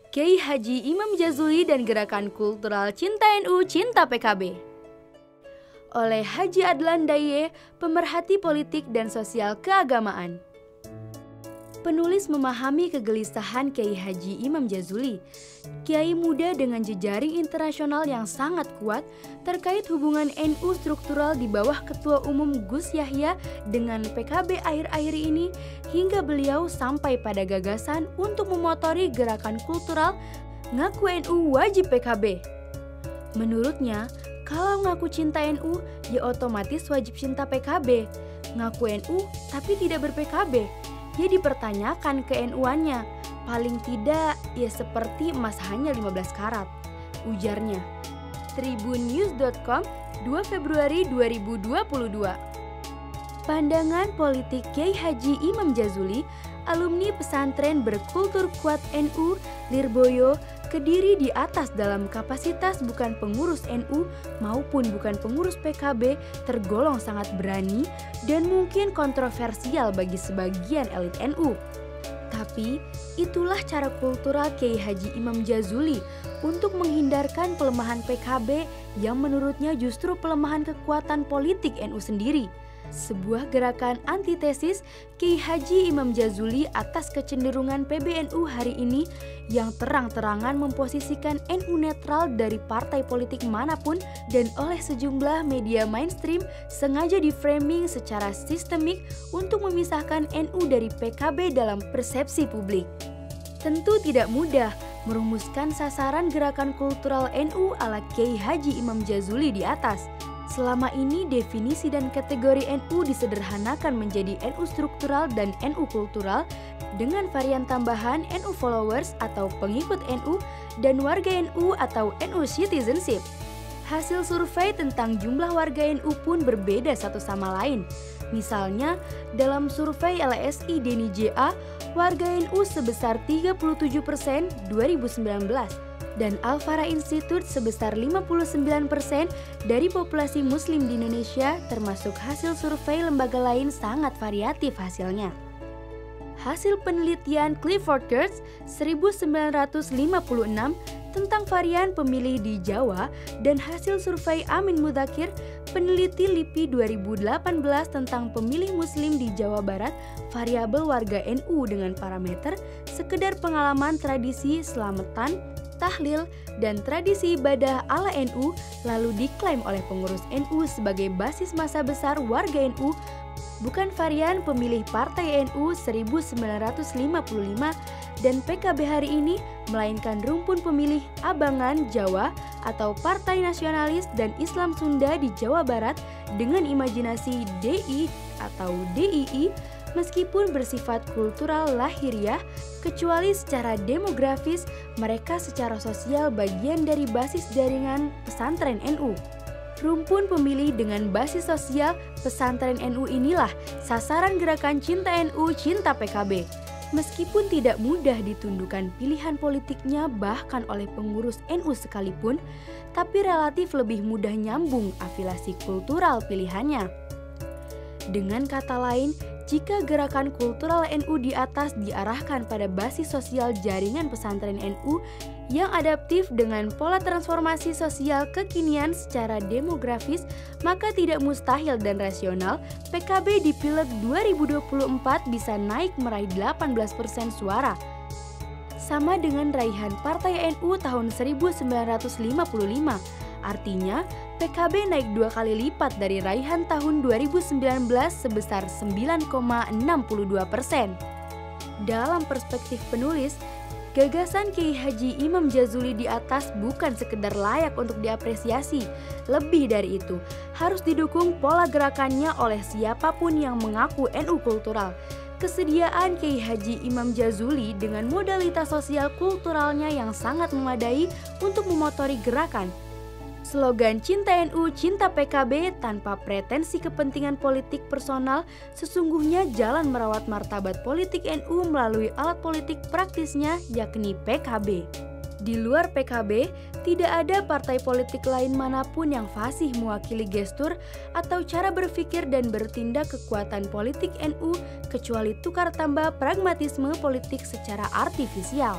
Kiai Haji Imam Jazuli dan Gerakan Kultural Cinta NU Cinta PKB. Oleh Haji Adlan Daye, pemerhati politik dan sosial keagamaan. Penulis memahami kegelisahan Kiai Haji Imam Jazuli, kiai muda dengan jejaring internasional yang sangat kuat terkait hubungan NU struktural di bawah Ketua Umum Gus Yahya dengan PKB akhir-akhir ini, hingga beliau sampai pada gagasan untuk memotori gerakan kultural ngaku NU wajib PKB. Menurutnya, kalau ngaku cinta NU, ya otomatis wajib cinta PKB. Ngaku NU tapi tidak ber-PKB, ya dipertanyakan ke-NU-annya. Paling tidak, ya seperti emas hanya 15 karat, ujarnya. Tribunnews.com 2 Februari 2022. Pandangan politik Kiai Haji Imam Jazuli, alumni pesantren berkultur kuat NU, Lirboyo, Kediri di atas dalam kapasitas bukan pengurus NU maupun bukan pengurus PKB, tergolong sangat berani dan mungkin kontroversial bagi sebagian elit NU. Tapi itulah cara kultural Kiai Haji Imam Jazuli untuk menghindarkan pelemahan PKB yang menurutnya justru pelemahan kekuatan politik NU sendiri. Sebuah gerakan antitesis Kiai Haji Imam Jazuli atas kecenderungan PBNU hari ini yang terang-terangan memposisikan NU netral dari partai politik manapun dan oleh sejumlah media mainstream sengaja diframing secara sistemik untuk memisahkan NU dari PKB dalam persepsi publik. Tentu tidak mudah merumuskan sasaran gerakan kultural NU ala Kiai Haji Imam Jazuli di atas. Selama ini definisi dan kategori NU disederhanakan menjadi NU struktural dan NU kultural dengan varian tambahan NU followers atau pengikut NU dan warga NU atau NU citizenship. Hasil survei tentang jumlah warga NU pun berbeda satu sama lain. Misalnya, dalam survei LSI Deni JA, warga NU sebesar 37% 2019. Dan Al-Farah Institute sebesar 59% dari populasi muslim di Indonesia, termasuk hasil survei lembaga lain sangat variatif hasilnya. Hasil penelitian Clifford Geertz 1956 tentang varian pemilih di Jawa dan hasil survei Amin Mudzakkir, peneliti LIPI 2018 tentang pemilih muslim di Jawa Barat, variabel warga NU dengan parameter sekedar pengalaman tradisi selamatan, tahlil, dan tradisi ibadah ala NU lalu diklaim oleh pengurus NU sebagai basis massa besar warga NU, bukan varian pemilih partai NU 1955 dan PKB hari ini, melainkan rumpun pemilih Abangan Jawa atau Partai Nasionalis dan Islam Sunda di Jawa Barat dengan imajinasi DI atau DII, meskipun bersifat kultural lahiriah, kecuali secara demografis, mereka secara sosial bagian dari basis jaringan pesantren NU. Rumpun pemilih dengan basis sosial pesantren NU inilah sasaran gerakan Cinta NU Cinta PKB. Meskipun tidak mudah ditundukkan pilihan politiknya bahkan oleh pengurus NU sekalipun, tapi relatif lebih mudah nyambung afiliasi kultural pilihannya. Dengan kata lain, jika gerakan kultural NU di atas diarahkan pada basis sosial jaringan pesantren NU yang adaptif dengan pola transformasi sosial kekinian secara demografis, maka tidak mustahil dan rasional PKB di Pileg 2024 bisa naik meraih 18% suara. Sama dengan raihan Partai NU tahun 1955. Artinya, PKB naik 2 kali lipat dari raihan tahun 2019 sebesar 9,62%. Dalam perspektif penulis, gagasan Kiai Haji Imam Jazuli di atas bukan sekedar layak untuk diapresiasi. Lebih dari itu, harus didukung pola gerakannya oleh siapapun yang mengaku NU kultural. Kesediaan Kiai Haji Imam Jazuli dengan modalitas sosial kulturalnya yang sangat memadai untuk memotori gerakan. Slogan Cinta NU, Cinta PKB tanpa pretensi kepentingan politik personal sesungguhnya jalan merawat martabat politik NU melalui alat politik praktisnya yakni PKB. Di luar PKB, tidak ada partai politik lain manapun yang fasih mewakili gestur atau cara berpikir dan bertindak kekuatan politik NU kecuali tukar tambah pragmatisme politik secara artifisial.